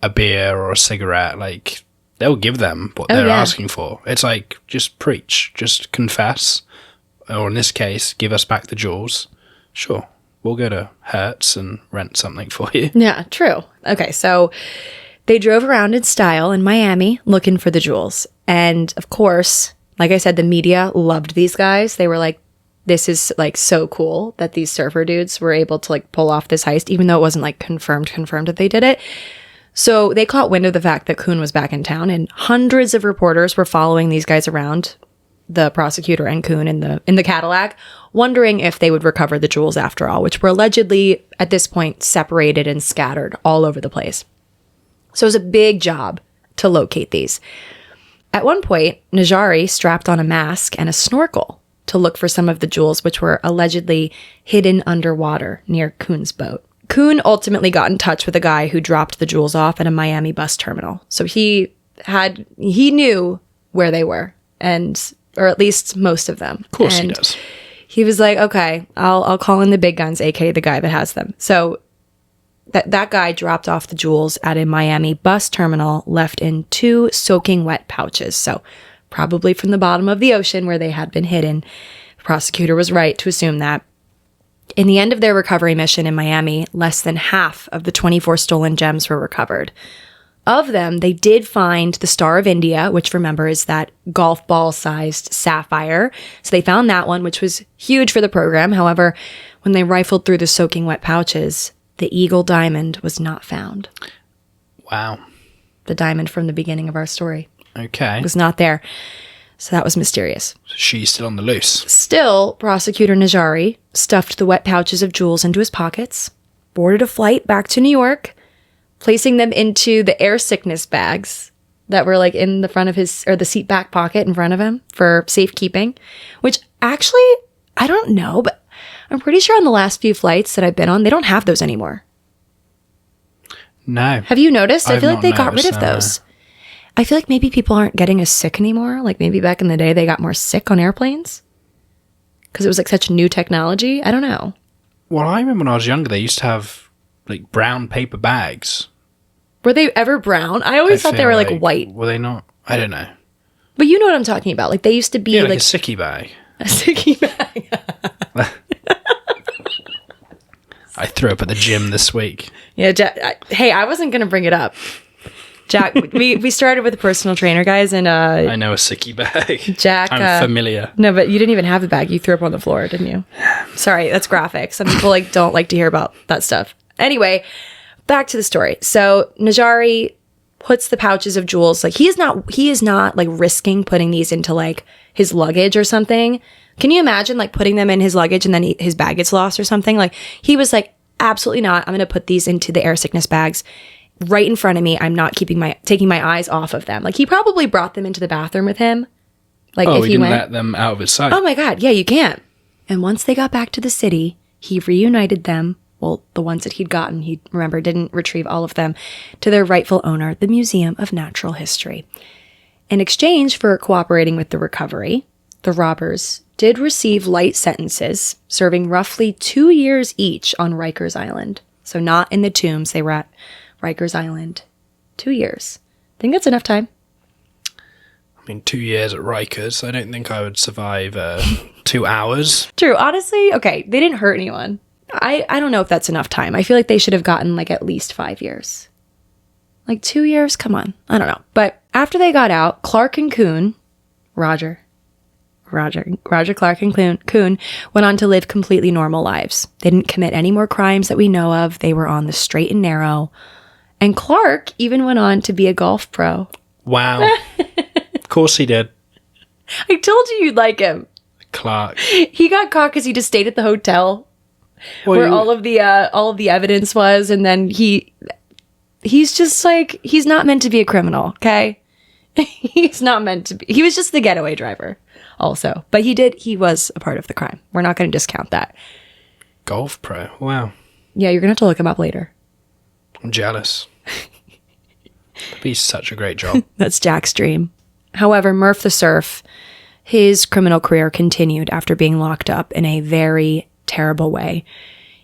a beer or a cigarette, like they'll give them what they're asking for. It's like, just preach, just confess, or in this case, give us back the jewels. Sure, we'll go to Hertz and rent something for you. Yeah, true. Okay, so they drove around in style in Miami looking for the jewels. And of course, like I said, the media loved these guys. They were like, this is like so cool that these surfer dudes were able to like pull off this heist, even though it wasn't like confirmed that they did it. So they caught wind of the fact that Kuhn was back in town, and hundreds of reporters were following these guys around, the prosecutor and Kuhn in the Cadillac, wondering if they would recover the jewels after all, which were allegedly at this point separated and scattered all over the place. So it was a big job to locate these. At one point, Najari strapped on a mask and a snorkel to look for some of the jewels, which were allegedly hidden underwater near Kuhn's boat. Kuhn ultimately got in touch with a guy who dropped the jewels off at a Miami bus terminal. So he knew where they were, or at least most of them. Of course he does. He was like, okay, I'll call in the big guns, aka the guy that has them. So that guy dropped off the jewels at a Miami bus terminal, left in 2 soaking wet pouches. So probably from the bottom of the ocean where they had been hidden. The prosecutor was right to assume that. In the end of their recovery mission in Miami, less than half of the 24 stolen gems were recovered. Of them, they did find the Star of India, which, remember, is that golf ball-sized sapphire. So they found that one, which was huge for the program. However, when they rifled through the soaking wet pouches, the Eagle diamond was not found. Wow. The diamond from the beginning of our story. Okay. It was not there. So that was mysterious. She's still on the loose. Still, Prosecutor Najari stuffed the wet pouches of jewels into his pockets, boarded a flight back to New York, placing them into the air sickness bags that were like in the front of the seat back pocket in front of him for safekeeping, which actually, I don't know, but I'm pretty sure on the last few flights that I've been on, they don't have those anymore. No. Have you noticed? I feel like they got rid noticed, of those. I feel like maybe people aren't getting as sick anymore. Like maybe back in the day they got more sick on airplanes because it was like such new technology. I don't know. Well, I remember when I was younger, they used to have like brown paper bags. Were they ever brown? I always thought they were like white. Were they not? I don't know. But you know what I'm talking about. Like they used to be Yeah, like a sicky bag. A sicky bag. I threw up at the gym this week. Yeah, Jack, hey, I wasn't going to bring it up. Jack, we started with a personal trainer, guys, and I know a sicky bag. Jack, I'm familiar. No, but you didn't even have the bag. You threw up on the floor, didn't you? Sorry, that's graphic. Some people don't like to hear about that stuff. Anyway, back to the story. So Najari puts the pouches of jewels, like he is not like risking putting these into like his luggage or something. Can you imagine like putting them in his luggage and then his bag gets lost or something? Like he was like, absolutely not. I'm going to put these into the air sickness bags right in front of me. I'm not taking my eyes off of them. Like he probably brought them into the bathroom with him. Like if he didn't let them out of his sight. Oh my God. Yeah, you can't. And once they got back to the city, he reunited them. Well, the ones that he'd gotten, he, remember, didn't retrieve all of them, to their rightful owner, the Museum of Natural History. In exchange for cooperating with the recovery, the robbers did receive light sentences, serving roughly 2 years each on Rikers Island. So not in the tombs, they were at Rikers Island. 2 years. Think that's enough time? I mean, 2 years at Rikers. I don't think I would survive 2 hours. True. Honestly, okay, they didn't hurt anyone. I don't know if that's enough time. I feel like they should have gotten like at least 5 years. Like 2 years? Come on. I don't know. But after they got out, Clark and Coon, Roger Clark and Coon went on to live completely normal lives. They didn't commit any more crimes that we know of. They were on the straight and narrow. And Clark even went on to be a golf pro. Wow. Of course he did. I told you you'd like him. Clark. He got caught because he just stayed at the hotel where all of the evidence was, and then he's just like, he's not meant to be a criminal, okay? He's not meant to be. He was just the getaway driver also. But he was a part of the crime. We're not going to discount that. Golf pro. Wow. Yeah, you're going to have to look him up later. I'm jealous. That'd be such a great job. That's Jack's dream. However, Murph the Surf, his criminal career continued after being locked up in a very terrible way.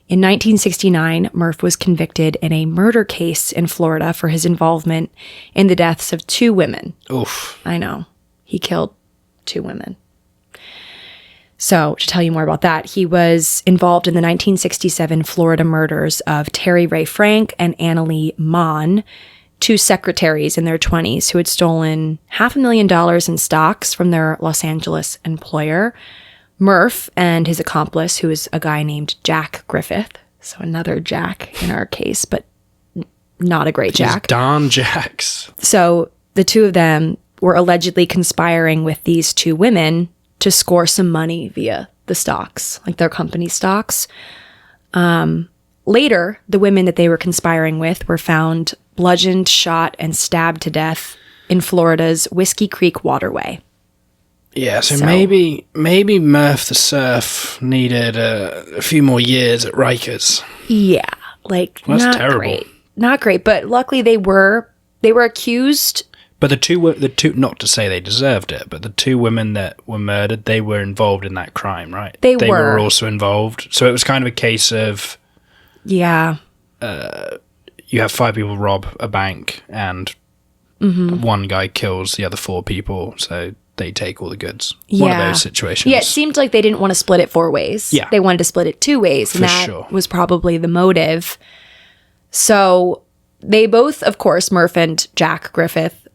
In 1969, Murph was convicted in a murder case in Florida for his involvement in the deaths of 2 women. Oof. I know. He killed 2 women. So, to tell you more about that, he was involved in the 1967 Florida murders of Terry Ray Frank and Annalee Mon, 2 secretaries in their 20s who had stolen $500,000 in stocks from their Los Angeles employer. Murph and his accomplice, who is a guy named Jack Griffith, so another Jack in our case, but not a great Jack. Darn Jacks. So the 2 of them were allegedly conspiring with these 2 women to score some money via the stocks, like their company stocks. Later, the women that they were conspiring with were found bludgeoned, shot, and stabbed to death in Florida's Whiskey Creek waterway. Yeah, so maybe Murph the Surf needed a few more years at Rikers. Yeah, like Well, that's not terrible. great, not great. But luckily, they were accused. But the two, not to say they deserved it, but the 2 women that were murdered, they were involved in that crime, right? They were were also involved. So it was kind of a case of, Yeah, you have 5 people rob a bank, and one guy kills the other 4 people, so they take all the goods. One of those situations. Yeah, it seemed like they didn't want to split it 4 ways. Yeah. They wanted to split it 2 ways, and that sure. was probably the motive. So they both, of course, Murph and Jack Griffith,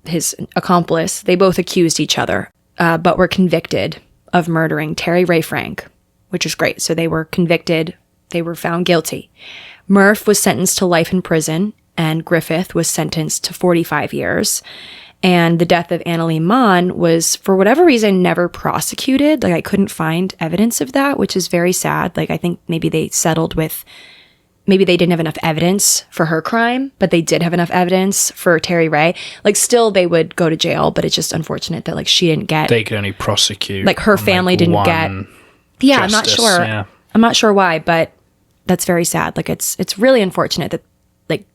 his accomplice, they both accused each other, but were convicted of murdering Terry Ray Frank, which is great. So they were convicted. They were found guilty. Murph was sentenced to life in prison, and Griffith was sentenced to 45 years. And the death of Annalee Mon was, for whatever reason, never prosecuted. Like, I couldn't find evidence of that, which is very sad. Like, I think maybe they settled with, maybe they didn't have enough evidence for her crime, but they did have enough evidence for Terry Ray. Like, still, they would go to jail, but it's just unfortunate that, like, she didn't get... They could only prosecute... Like, her family didn't get... Yeah, I'm not sure. Yeah. I'm not sure why, but that's very sad. Like, it's really unfortunate that, like,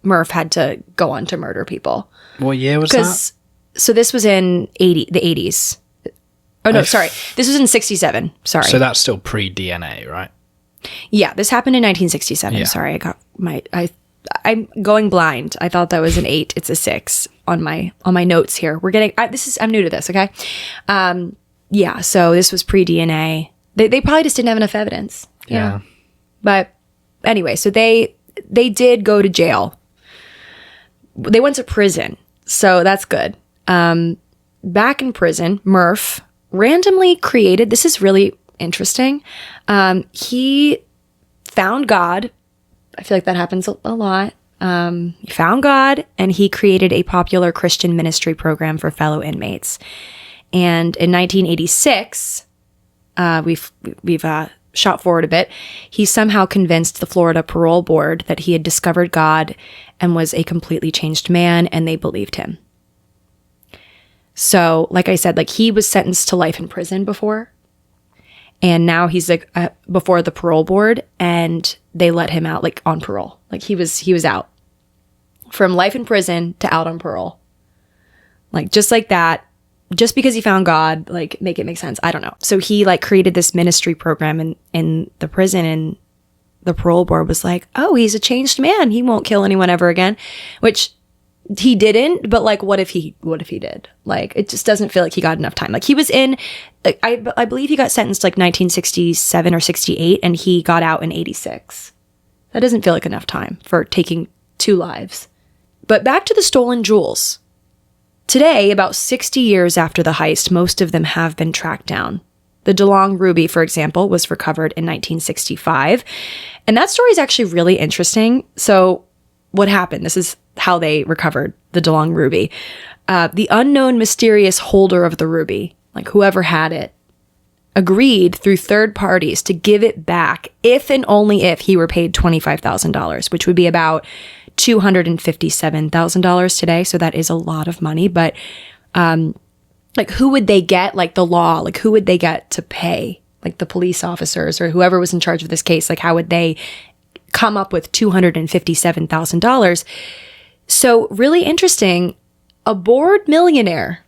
Murph had to go on to murder people. What year was that? So this was in the 80s. Oh, no, sorry. This was in 67. Sorry. So that's still pre-DNA, right? Yeah, this happened in 1967. Yeah. Sorry, I got I'm going blind. I thought that was an 8. It's a 6 on my notes here. I'm new to this, okay? Yeah, so this was pre-DNA. They probably just didn't have enough evidence. Yeah. But anyway, so they did go to jail. They went to prison, so that's good. Back in prison, Murph randomly created, this is really interesting, he found God. I feel like that happens a lot. He found God, and he created a popular Christian ministry program for fellow inmates. And in 1986, we've shot forward a bit, he somehow convinced the Florida Parole Board that he had discovered God and was a completely changed man, and they believed him. So, like I said, like, he was sentenced to life in prison before, and now he's like before the parole board, and they let him out, like, on parole. Like, he was out from life in prison to out on parole, like, just like that. Just because he found God, like, make it make sense. I don't know. So he, like, created this ministry program in the prison, and the parole board was like, oh, he's a changed man. He won't kill anyone ever again, which he didn't, but like, what if he did? Like, it just doesn't feel like he got enough time. Like, he was in, like, I believe he got sentenced like 1967 or 68, and he got out in 86. That doesn't feel like enough time for taking 2 lives. But back to the stolen jewels. Today, about 60 years after the heist, most of them have been tracked down. The DeLong ruby, for example, was recovered in 1965. And that story is actually really interesting. So what happened? This is how they recovered the DeLong ruby. The unknown mysterious holder of the ruby, like whoever had it, agreed through third parties to give it back if and only if he were paid $25,000, which would be about $257,000 today. So that is a lot of money. But like, who would they get? Like, the law, like, who would they get to pay? Like, the police officers or whoever was in charge of this case, like, how would they come up with $257,000? So really interesting. A bored millionaire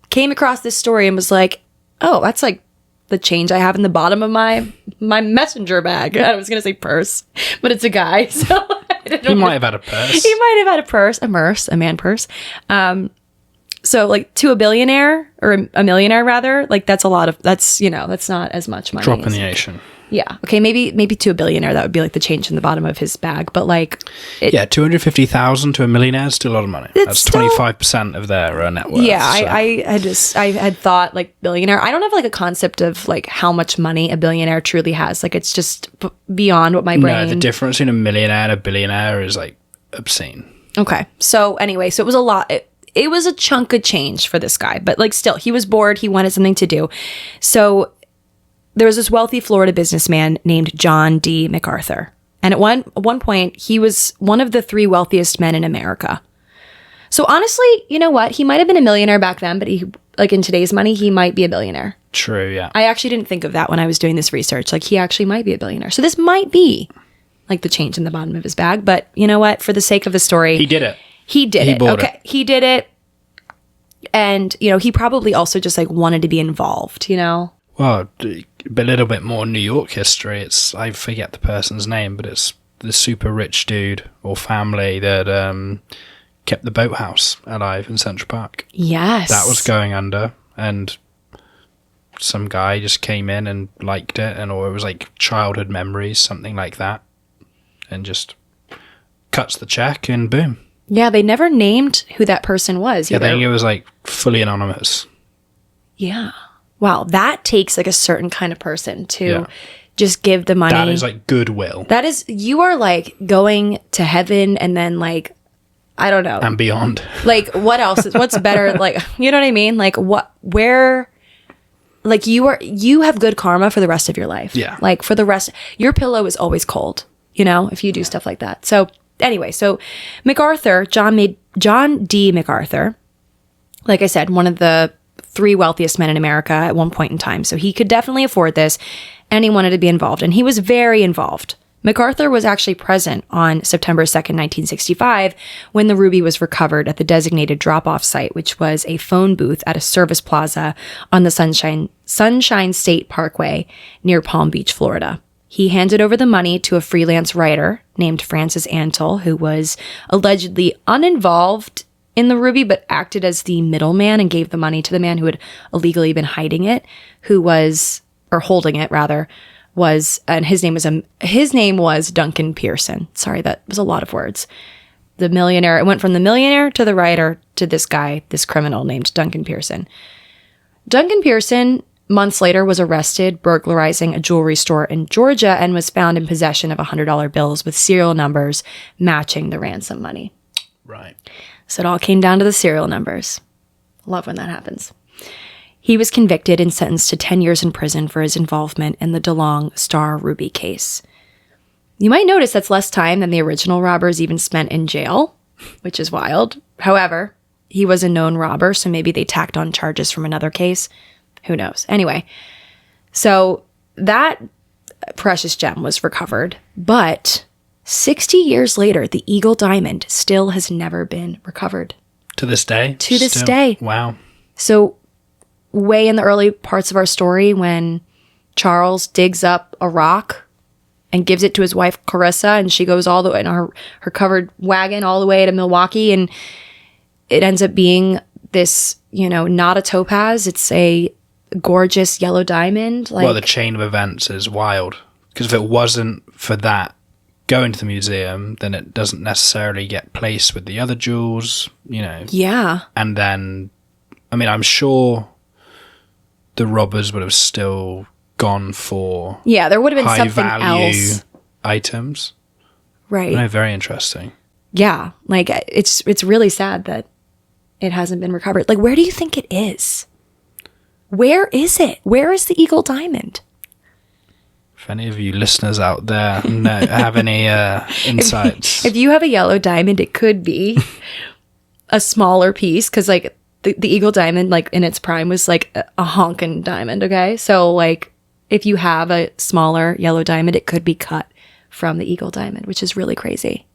came across this story and was like, oh, that's like the change I have in the bottom of my messenger bag. I was going to say purse, but it's a guy. So I don't know. He might have had a purse. He might have had a purse, a man purse. So like, to a billionaire or a millionaire rather, like, that's a lot of, that's, you know, that's not as much money. Drop in the ocean. Yeah. Okay. Maybe to a billionaire, that would be like the change in the bottom of his bag. But like, yeah, 250,000 to a millionaire is still a lot of money. That's 25% of their net worth. Yeah. So. I had thought like billionaire. I don't have like a concept of like how much money a billionaire truly has. Like, it's just beyond what my brain. No, the difference between a millionaire and a billionaire is like obscene. Okay. So anyway, so it was a lot. It was a chunk of change for this guy, but like, still, he was bored. He wanted something to do. So there was this wealthy Florida businessman named John D. MacArthur. And at one point, he was one of the 3 wealthiest men in America. So honestly, you know what? He might have been a millionaire back then, but he, like, in today's money, he might be a billionaire. True, yeah. I actually didn't think of that when I was doing this research. Like, he actually might be a billionaire. So this might be like the change in the bottom of his bag. But you know what? For the sake of the story, He did it. He did it. Bought Okay. it. He did it. And, you know, he probably also just like wanted to be involved, you know? Well, a little bit more New York history. I forget the person's name, but it's the super rich dude or family that kept the boathouse alive in Central Park. Yes. That was going under, and some guy just came in and liked it, or it was like childhood memories, something like that, and just cuts the check and boom. Yeah, they never named who that person was. Yeah, I think it was like fully anonymous. Yeah. Wow, that takes like a certain kind of person to just give the money. That is like goodwill. That is, you are like going to heaven and then like, I don't know. And beyond. Like, what else? What's better? Like, you know what I mean? Like, where, like, you have good karma for the rest of your life. Yeah. Like, for the rest, your pillow is always cold, you know, if you do stuff like that. So anyway, so MacArthur, John D. MacArthur, like I said, one of the 3 wealthiest men in America at one point in time. So he could definitely afford this, and he wanted to be involved, and he was very involved. MacArthur was actually present on September 2nd, 1965, when the ruby was recovered at the designated drop-off site, which was a phone booth at a service plaza on the Sunshine State Parkway near Palm Beach, Florida. He handed over the money to a freelance writer named Francis Antle, who was allegedly uninvolved in the ruby, but acted as the middleman and gave the money to the man who had illegally been hiding it, holding it rather, and his name was Duncan Pearson. Sorry, that was a lot of words. The millionaire, it went from the millionaire to the writer to this guy, this criminal named Duncan Pearson. Duncan Pearson, months later, was arrested burglarizing a jewelry store in Georgia and was found in possession of $100 bills with serial numbers matching the ransom money. Right. So it all came down to the serial numbers. Love when that happens. He was convicted and sentenced to 10 years in prison for his involvement in the DeLong Star Ruby case. You might notice that's less time than the original robbers even spent in jail, which is wild. However, he was a known robber, so maybe they tacked on charges from another case. Who knows? Anyway, so that precious gem was recovered, but 60 years later, the Eagle Diamond still has never been recovered. To this day? To this day. Wow. So way in the early parts of our story, when Charles digs up a rock and gives it to his wife Clarissa, and she goes all the way in her covered wagon all the way to Milwaukee, and it ends up being this, not a topaz, it's a gorgeous yellow diamond. Well, the chain of events is wild, because if it wasn't for that going to the museum, then it doesn't necessarily get placed with the other jewels, Yeah. And then, I'm sure the robbers would have still gone for there would have been high something value else. items. Right. No, very interesting. Yeah. Like, it's really sad that it hasn't been recovered. Like, where do you think it is? Where is it? Where is the Eagle Diamond? If any of you listeners out there have any insights. If you have a yellow diamond, it could be a smaller piece, because like the Eagle Diamond, like in its prime, was like a honkin' diamond. Okay, so like if you have a smaller yellow diamond, it could be cut from the Eagle Diamond, which is really crazy.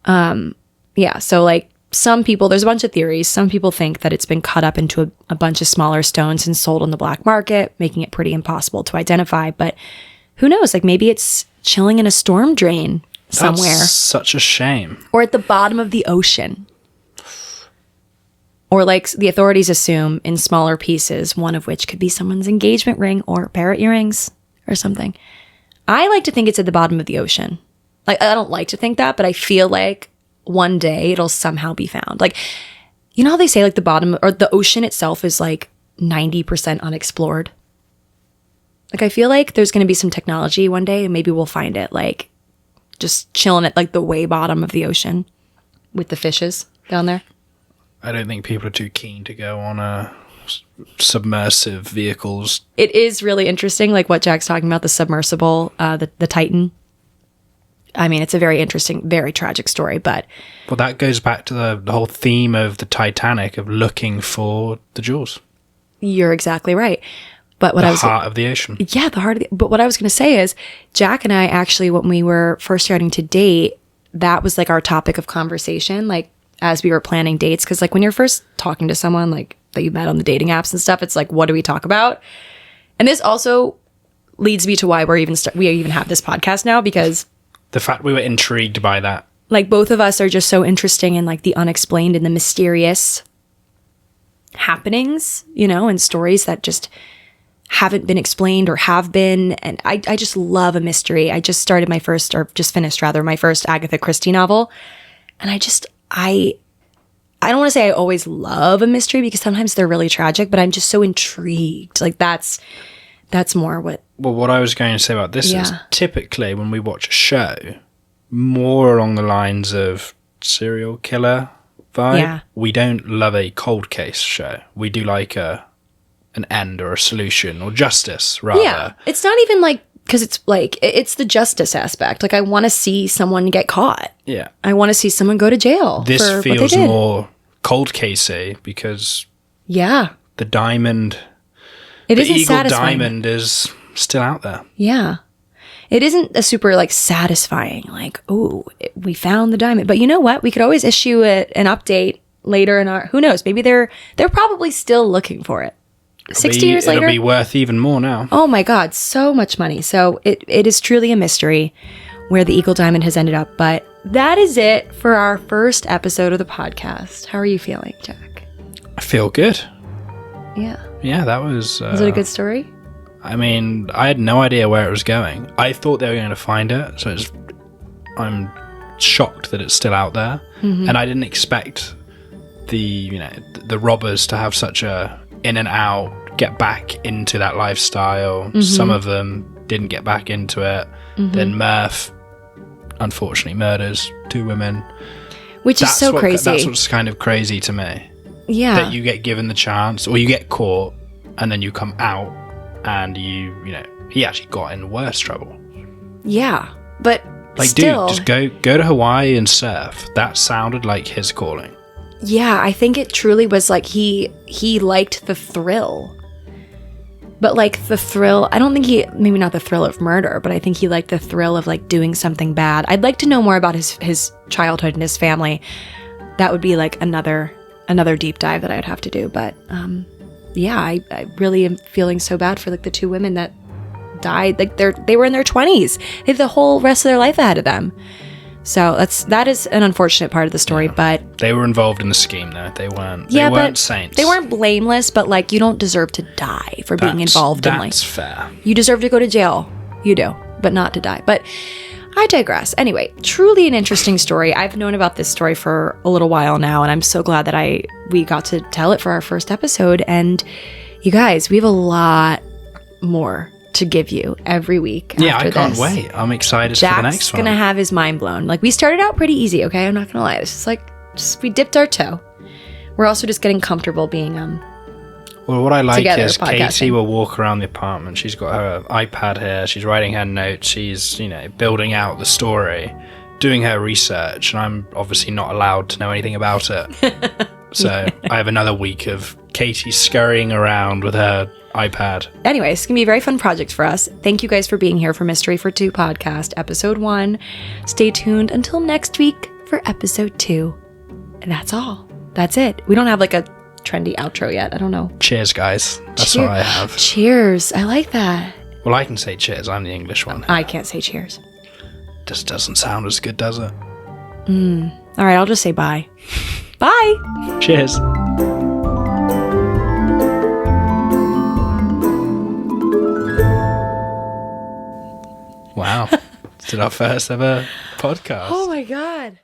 Yeah. So like some people, there's a bunch of theories. Some people think that it's been cut up into a bunch of smaller stones and sold on the black market, making it pretty impossible to identify. But who knows? Like maybe it's chilling in a storm drain somewhere. That's such a shame. Or at the bottom of the ocean. Or like the authorities assume in smaller pieces, one of which could be someone's engagement ring or parrot earrings or something. I like to think it's at the bottom of the ocean. Like, I don't like to think that, but I feel like one day it'll somehow be found. Like, you know how they say like the bottom or the ocean itself is like 90% unexplored? Like, I feel like there's going to be some technology one day and maybe we'll find it like just chilling at like the way bottom of the ocean with the fishes down there. I don't think people are too keen to go on submersive vehicles. It is really interesting, like what Jack's talking about, the submersible, the Titan. I mean, it's a very interesting, very tragic story, but... Well, that goes back to the whole theme of the Titanic, of looking for the jewels. You're exactly right. But what the heart of the ocean. Yeah, the heart of the... But what I was going to say is, Jack and I actually, when we were first starting to date, that was like our topic of conversation, like as we were planning dates. Because like when you're first talking to someone like that you met on the dating apps and stuff, it's like, what do we talk about? And this also leads me to why we even have this podcast now, because... The fact we were intrigued by that. Like, both of us are just so interesting in, like, the unexplained and the mysterious happenings, and stories that just haven't been explained or have been. And I just love a mystery. I just started my first Agatha Christie novel. And I don't want to say I always love a mystery, because sometimes they're really tragic, but I'm just so intrigued. Like, that's more what... Well, what I was going to say about this is typically when we watch a show, more along the lines of serial killer vibe, we don't love a cold case show. We do like an end or a solution or justice, rather. Yeah, it's not even like, because it's like, it's the justice aspect. Like, I want to see someone get caught. Yeah. I want to see someone go to jail. This for feels what they did. more cold casey, because the diamond... It the isn't Eagle satisfying. Diamond is still out there. Yeah. It isn't a super like satisfying, like, oh, we found the diamond. But you know what? We could always issue an update later in our, who knows, maybe they're probably still looking for it. 60 years later. It'll be worth even more now. Oh my God, so much money. So it is truly a mystery where the Eagle Diamond has ended up. But that is it for our first episode of the podcast. How are you feeling, Jack? I feel good. Yeah. Yeah, that was... Was it a good story? I mean, I had no idea where it was going. I thought they were going to find it, so I'm shocked that it's still out there. Mm-hmm. And I didn't expect the robbers to have such a in and out, get back into that lifestyle. Mm-hmm. Some of them didn't get back into it. Mm-hmm. Then Murph, unfortunately, murders 2 women. Which is so crazy. That's what's kind of crazy to me. Yeah. That you get given the chance, or you get caught, and then you come out, and he actually got in worse trouble. Yeah, but like, still, dude, just go to Hawaii and surf. That sounded like his calling. Yeah, I think it truly was like he liked the thrill. But like the thrill, I don't think maybe not the thrill of murder, but I think he liked the thrill of like doing something bad. I'd like to know more about his childhood and his family. That would be like another deep dive that I'd have to do. But yeah, I really am feeling so bad for like the 2 women that died. Like they were in their 20s. They had the whole rest of their life ahead of them. So that is an unfortunate part of the story, but they were involved in the scheme though. They weren't saints. They weren't blameless, but like you don't deserve to die for being involved in like. That's fair. You deserve to go to jail. You do, but not to die. But I digress. Anyway, truly an interesting story. I've known about this story for a little while now, and I'm so glad that we got to tell it for our first episode. And you guys, we have a lot more to give you every week. Yeah, after I can't this. wait. I'm excited for the next one. Jack's gonna have his mind blown. Like, we started out pretty easy, okay? I'm not gonna lie. It's just like, we dipped our toe. We're also just getting comfortable being Well, what I like together, is Katie podcasting. will walk around the apartment. She's got her iPad here. She's writing her notes. She's, building out the story, doing her research, and I'm obviously not allowed to know anything about it. So I have another week of Katie scurrying around with her iPad. Anyway, it's going to be a very fun project for us. Thank you guys for being here for Mystery for Two podcast, episode 1. Stay tuned until next week for episode 2. And that's all. That's it. We don't have like a trendy outro yet. I don't know. Cheers, guys. That's what I have. Cheers. I like that. Well, I can say cheers. I'm the English one. I can't say cheers. Just doesn't sound as good, does it? All right, I'll just say bye. Bye. Cheers. Wow. Did our first ever podcast. Oh my God.